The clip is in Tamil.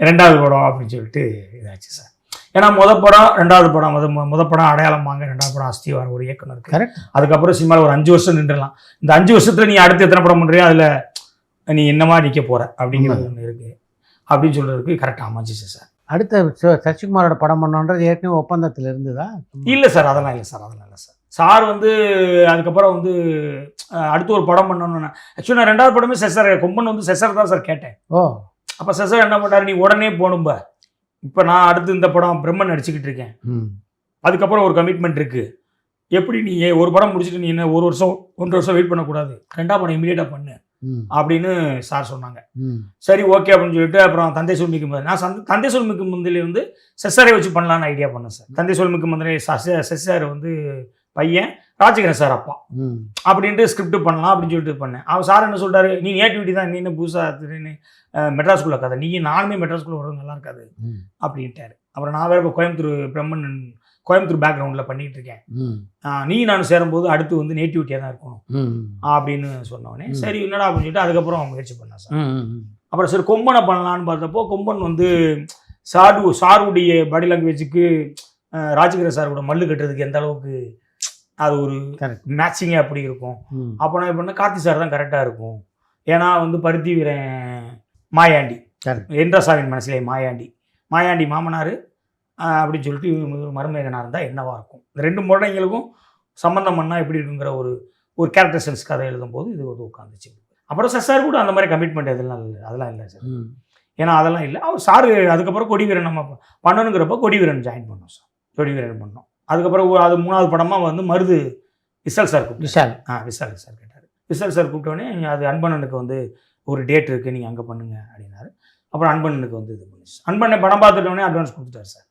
2வது படம் அப்படின்னு சொல்லிட்டு இதாச்சு சார். ஏன்னா படம் 2வது படம் முத படம் அடையாளம் வாங்க, 2வது படம் அஸ்திவாரம் ஒரு இயக்குனருக்கு. கரெக்ட். அதுக்கப்புறம் சினிமாவில் ஒரு 5 வருஷம் நின்றுலாம். இந்த 5 வருஷத்துல நீ அடுத்து எத்தனை படம் பண்ணுறியோ அதில் நீ என்னமா நிற்க போற அப்படிங்கிறது ஒன்று இருக்கு அப்படின்னு சொல்றதுக்கு கரெக்டாக அமைஞ்சிச்சு சார். அடுத்த சசிகுமாரோட படம் பண்ணோன்றது ஏற்கனவே ஒப்பந்தத்தில் இருந்ததா? இல்லை சார், அதெல்லாம் இல்லை சார். சார் வந்து அதுக்கப்புறம் வந்து அடுத்து ஒரு படம் பண்ணணும்னு ஆக்சுவலி நான் 2வது படமே செசர் கொம்பன் வந்து செசர் தான் சார் கேட்டேன். ஓ. அப்போ செசர் என்ன பண்ணாரு, நீ உடனே போகணும்ப, இப்போ நான் அடுத்து இந்த படம் பிரம்மன் நடிச்சுக்கிட்டு இருக்கேன், அதுக்கப்புறம் ஒரு கமிட்மெண்ட் இருக்குது, எப்படி நீ ஒரு படம் முடிச்சுட்டு நீ என்ன 1 வருஷம் 1.5 வருஷம் வெயிட் பண்ணக்கூடாது, 2வது படம் இமீடியட்டாக பண்ணு அப்படின்னு சார் சொன்னாங்க. சரி ஓகே அப்படின்னு சொல்லிட்டு அப்புறம் தந்தை சொல்மிக்கு முதல் நான் தந்தை சொல்மிக்கு முந்திலே வந்து செஸ்ஸாரை வச்சு பண்ணலான்னு ஐடியா பண்ணேன் சார். தந்தை சொல்மிக்கு முதலே செஸ்ஸார் வந்து பையன், ராஜகிரண் சார் அப்பா அப்படின்ட்டு ஸ்கிரிப்ட் பண்ணலாம் அப்படின்னு சொல்லிட்டு பண்ணேன். அவர் சார் என்ன சொல்லிட்டாரு, நீ நேட்டிவிட்டி தான், நீ என்ன புதுசாக மெட்ராஸ்குள்ளே கதை, நானுமே மெட்ராஸ்குள்ளே வர்றது நல்லா இருக்காது அப்படின்ட்டாரு. அப்புறம் நான் வேறு இப்போ கோயம்புத்தூர் பேக்ரவுண்டில் பண்ணிகிட்டு இருக்கேன், நானும் சேரும்போது அடுத்து வந்து நேட்டிவிட்டியாக தான் இருக்கணும் அப்படின்னு சொன்னோடனே சரி என்னடா அப்படின்னு சொல்லிட்டு அதுக்கப்புறம் முயற்சி பண்ணேன் சார். அப்புறம் சரி கொம்பனை பண்ணலான்னு பார்த்தப்போ கொம்பன் வந்து சாருடைய பாடி லாங்குவேஜுக்கு ராஜகிரண் சாரோட மல்லு கட்டுறதுக்கு எந்த அளவுக்கு அது ஒரு மேட்சிங்கே அப்படி இருக்கும். அப்போ நான் பண்ண கார்த்தி சார் தான் கரெக்டாக இருக்கும். ஏன்னா வந்து பருத்தி வீரன் மாயாண்டி, என்றசாவின் மனசிலே மாயாண்டி மாமனார் அப்படின்னு சொல்லிட்டு மருமகனாக இருந்தால் என்னவாக இருக்கும், இந்த 2 முறைங்களுக்கும் சம்மந்தம் பண்ணால் எப்படி இருக்குங்கிற ஒரு கேரக்டர் சென்ஸ் கதை எழுதும்போது இது வந்து உட்காந்துச்சு. அப்புறம் சார் கூட அந்த மாதிரி கமிட்மெண்ட் அதெல்லாம் இல்லை சார். ஏன்னா அதெல்லாம் இல்லை. அவர் சார் அதுக்கப்புறம் கொடிவீரன் நம்ம பண்ணணுங்கிறப்ப கொடிவீரன் ஜாயின் பண்ணோம் சார். கொடிவீரன் பண்ணோம். அதுக்கப்புறம் அது 3வது படமாக வந்து மருது விசால் சார் விசால் சார் கேட்டார். விசால் சார் கூப்பிட்டோடனே அது அன்பண்ணனுக்கு வந்து ஒரு டேட் இருக்குது, நீங்கள் அங்கே பண்ணுங்க அப்படின்னாரு. அப்புறம் அன்பண்ணனுக்கு வந்து இது பண்ணிச்சு. அன்பண்ணை படம் பார்த்துட்டோடனே அட்வான்ஸ் கொடுத்துட்டார் சார்.